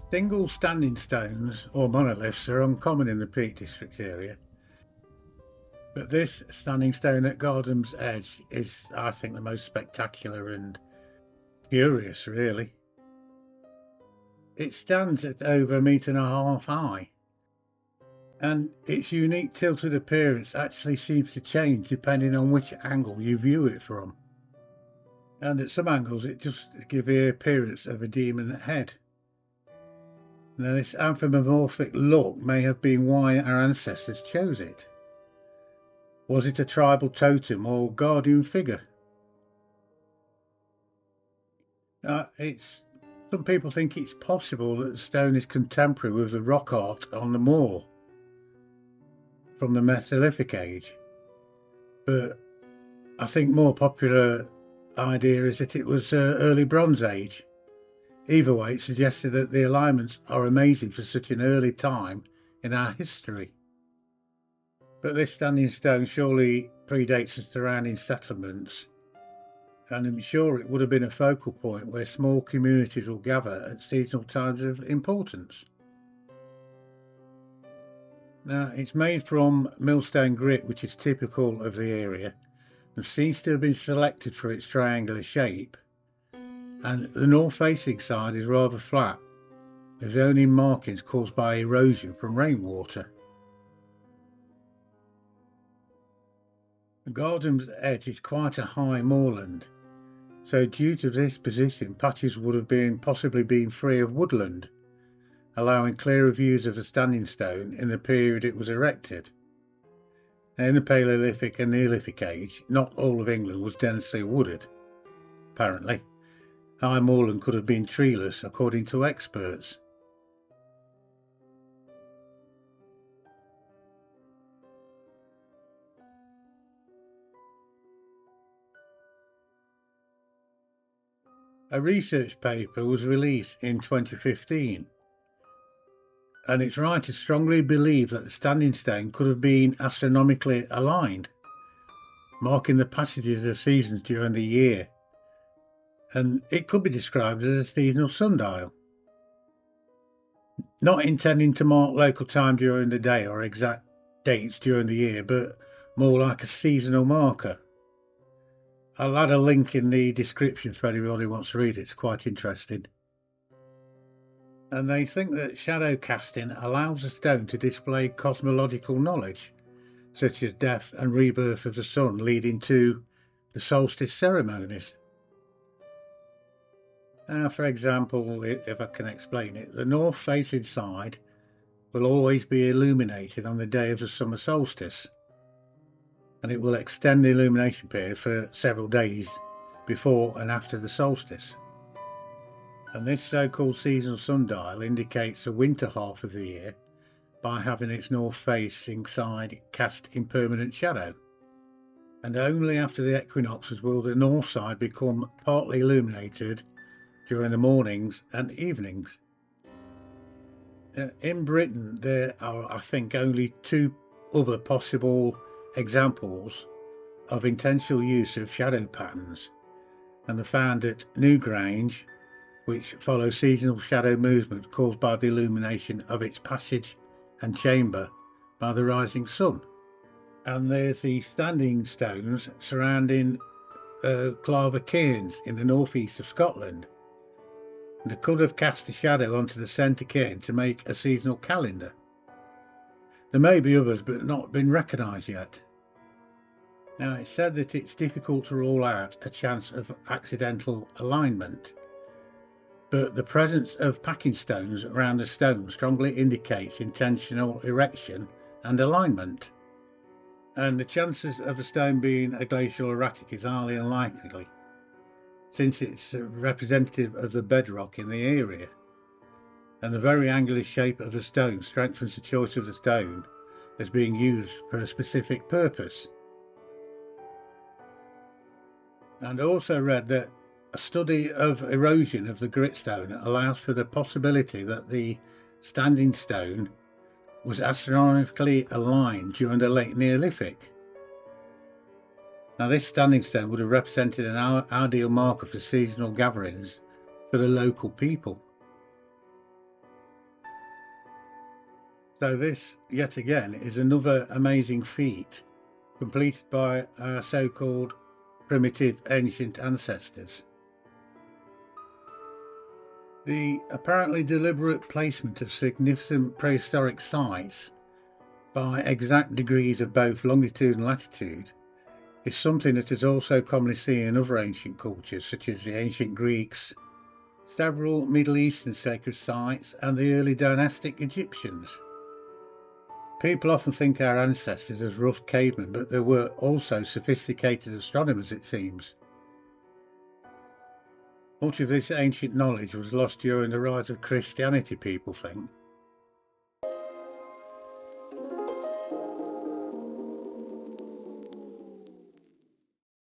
Single standing stones or monoliths are uncommon in the Peak District area, but this standing stone at Gardham's Edge is, I think, the most spectacular and curious, really. It stands at over 1.5 meters high, and its unique tilted appearance actually seems to change depending on which angle you view it from. And at some angles it just gives the appearance of a demon head. Now, this anthropomorphic look may have been why our ancestors chose it. Was it a tribal totem or guardian figure? Some people think it's possible that the stone is contemporary with the rock art on the moor from the Mesolithic age, but I think more popular idea is that it was early Bronze Age. Either way, it suggested that the alignments are amazing for such an early time in our history. But this standing stone surely predates the surrounding settlements, and I'm sure it would have been a focal point where small communities will gather at seasonal times of importance. Now, it's made from millstone grit, which is typical of the area, and seems to have been selected for its triangular shape, and the north-facing side is rather flat, with only markings caused by erosion from rainwater. Gardham's Edge is quite a high moorland, so due to this position, patches would have possibly been free of woodland, allowing clearer views of the standing stone in the period it was erected. In the Paleolithic and Neolithic age, not all of England was densely wooded. Apparently, high moorland could have been treeless, according to experts. A research paper was released in 2015, and its writers strongly believe that the standing stone could have been astronomically aligned, marking the passages of seasons during the year, and it could be described as a seasonal sundial. Not intending to mark local time during the day or exact dates during the year, but more like a seasonal marker. I'll add a link in the description for anybody who wants to read it. It's quite interesting. And they think that shadow casting allows the stone to display cosmological knowledge, such as death and rebirth of the sun, leading to the solstice ceremonies. For example, if I can explain it, the north-facing side will always be illuminated on the day of the summer solstice, and it will extend the illumination period for several days before and after the solstice. And this so-called seasonal sundial indicates the winter half of the year by having its north-facing side cast in permanent shadow. And only after the equinoxes will the north side become partly illuminated during the mornings and evenings. In Britain, there are, I think, only two other possible examples of intentional use of shadow patterns, and they're found at Newgrange, which follows seasonal shadow movement caused by the illumination of its passage and chamber by the rising sun. And there's the standing stones surrounding Clava Cairns in the northeast of Scotland. And they could have cast a shadow onto the centre cairn to make a seasonal calendar. There may be others, but not been recognised yet. Now, it's said that it's difficult to rule out a chance of accidental alignment, but the presence of packing stones around the stone strongly indicates intentional erection and alignment. And the chances of the stone being a glacial erratic is highly unlikely, since it's representative of the bedrock in the area. And the very angular shape of the stone strengthens the choice of the stone as being used for a specific purpose. And I also read that a study of erosion of the gritstone allows for the possibility that the standing stone was astronomically aligned during the late Neolithic. Now, this standing stone would have represented an ideal marker for seasonal gatherings for the local people. So this, yet again, is another amazing feat completed by our so-called primitive ancient ancestors. The apparently deliberate placement of significant prehistoric sites by exact degrees of both longitude and latitude is something that is also commonly seen in other ancient cultures, such as the ancient Greeks, several Middle Eastern sacred sites, and the early dynastic Egyptians. People often think our ancestors as rough cavemen, but they were also sophisticated astronomers, it seems. Much of this ancient knowledge was lost during the rise of Christianity, people think,